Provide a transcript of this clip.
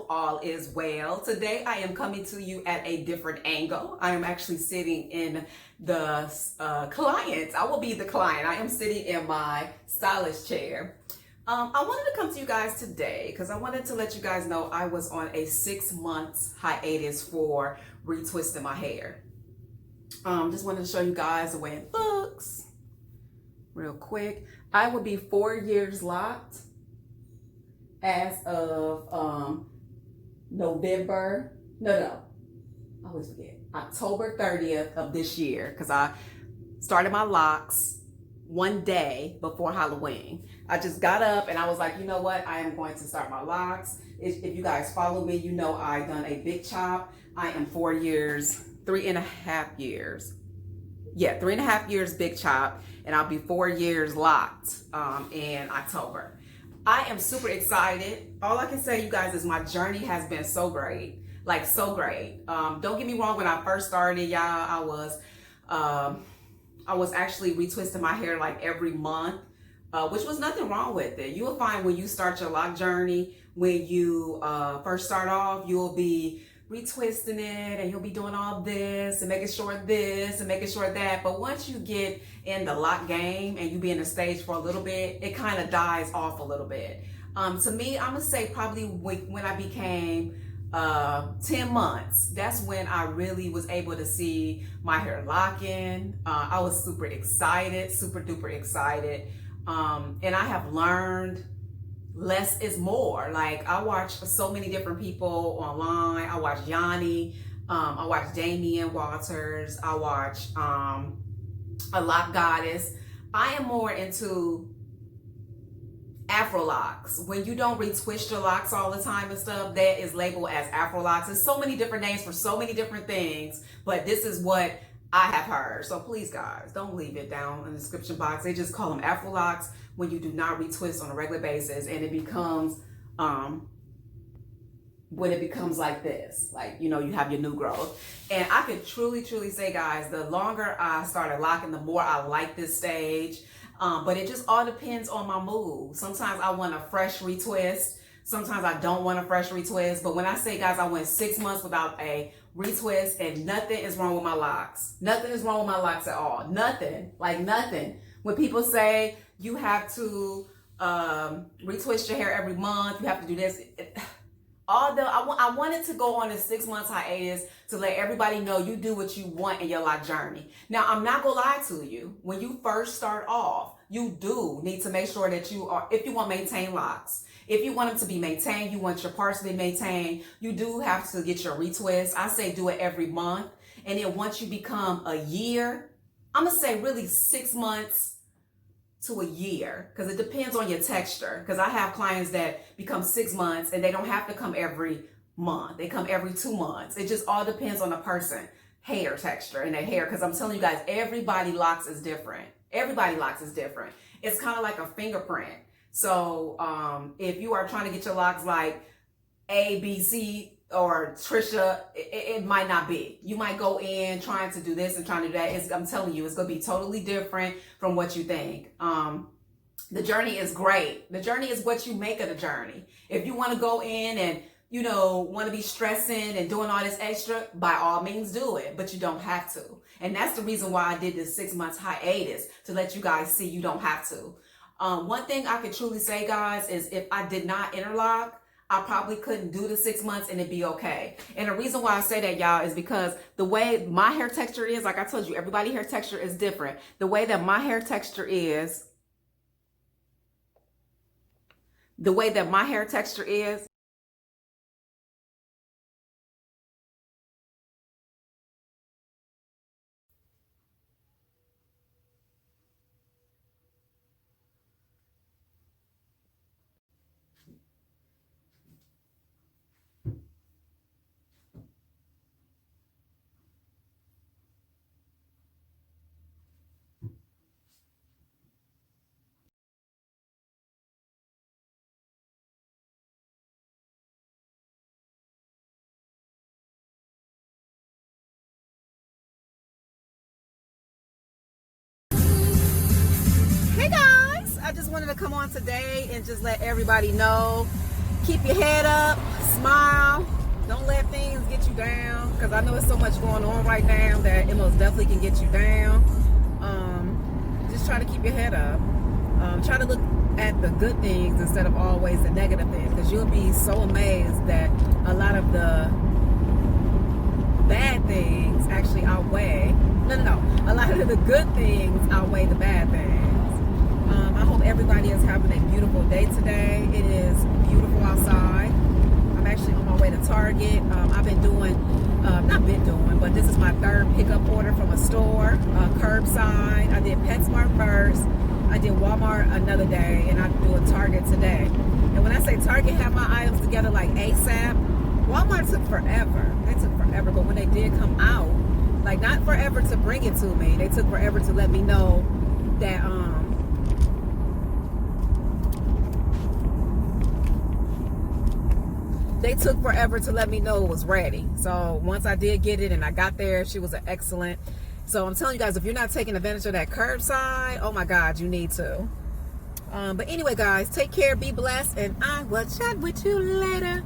all is well. Today I am coming to you at a different angle. I am actually sitting in the client. I will be the client. I am sitting in my stylist chair. I wanted to come to you guys today because I wanted to let you guys know I was on a 6 months hiatus for retwisting my hair. Just wanted to show you guys the way it looks real quick. I will be 4 years locked as of November, I always forget, October 30th of this year, because I started my locks one day before Halloween. I just got up and I was like, you know what, I am going to start my locks. If you guys follow me, you know I done a big chop. I am 4 years, 3.5 years. Yeah, 3.5 years big chop, and I'll be 4 years locked in October. I am super excited. All I can say, you guys, is my journey has been so great, like so great. Don't get me wrong, when I first started, y'all, I was actually retwisting my hair like every month, which was nothing wrong with it. You will find when you start your lock journey, when you first start off, you'll be retwisting it and you'll be doing all this and making sure this and making sure that. But once you get in the lock game and you be in the stage for a little bit, it kind of dies off a little bit. To me, I'm gonna say probably when I became 10 months, that's when I really was able to see my hair locking. I was super excited, super duper excited. And I have learned less is more. Like, I watch so many different people online. I watch Yanni, I watch Damian Walters, I watch a lock goddess. I am more into Afro locks. When you don't retwist your locks all the time and stuff, that is labeled as Afro locks. There's so many different names for so many different things, but this is what I have heard. So please, guys, don't leave it down in the description box. They just call them Afro locks when you do not retwist on a regular basis, and it becomes when it becomes like this, like, you know, you have your new growth. And I can truly say, guys, the longer I started locking, the more I like this stage. But it just all depends on my mood. Sometimes I want a fresh retwist. Sometimes I don't want a fresh retwist. But when I say, guys, I went 6 months without a retwist and nothing is wrong with my locks. Nothing is wrong with my locks at all. Nothing, like nothing. When people say you have to retwist your hair every month, you have to do this. Although I wanted to go on a 6 months hiatus to let everybody know you do what you want in your lock journey. Now, I'm not gonna lie to you. When you first start off, you do need to make sure that you are, if you want to maintain locks, if you want them to be maintained, you want your parts to be maintained, you do have to get your retwist. I say do it every month. And then once you become a year, I'm gonna say really 6 months to a year, because it depends on your texture. Because I have clients that become 6 months and they don't have to come every month. They come every 2 months. It just all depends on the person, hair texture and their hair. Because I'm telling you guys, everybody locks is different. Everybody locks is different. It's kind of like a fingerprint. So if you are trying to get your locks like A, B, C, or Trisha, it might not be. You might go in trying to do this and trying to do that. I'm telling you, it's going to be totally different from what you think. The journey is great. The journey is what you make of the journey. If you want to go in and, you know, want to be stressing and doing all this extra, by all means do it, but you don't have to. And that's the reason why I did this 6 months hiatus, to let you guys see you don't have to. One thing I could truly say, guys, is if I did not interlock, I probably couldn't do the 6 months and it'd be okay. And the reason why I say that, y'all, is because the way my hair texture is, like I told you, everybody's hair texture is different. The way that my hair texture is, I just wanted to come on today and just let everybody know, keep your head up, smile. Don't let things get you down, because I know there's so much going on right now that it most definitely can get you down. Just try to keep your head up. Try to look at the good things instead of always the negative things, because you'll be so amazed that a lot of the bad things actually outweigh. No. A lot of the good things outweigh the bad things. I hope everybody is having a beautiful day today. It is beautiful outside. I'm actually on my way to Target. I've been doing, but this is my third pickup order from a store, curbside. I did PetSmart first. I did Walmart another day, and I'm doing Target today. And when I say Target have my items together like ASAP, Walmart took forever. They took forever, but when they did come out, like not forever to bring it to me, they took forever to let me know that they took forever to let me know it was ready. So once I did get it and I got there, she was excellent. So I'm telling you guys, if you're not taking advantage of that curbside, oh my God, you need to. But anyway, guys, take care, be blessed, and I will chat with you later.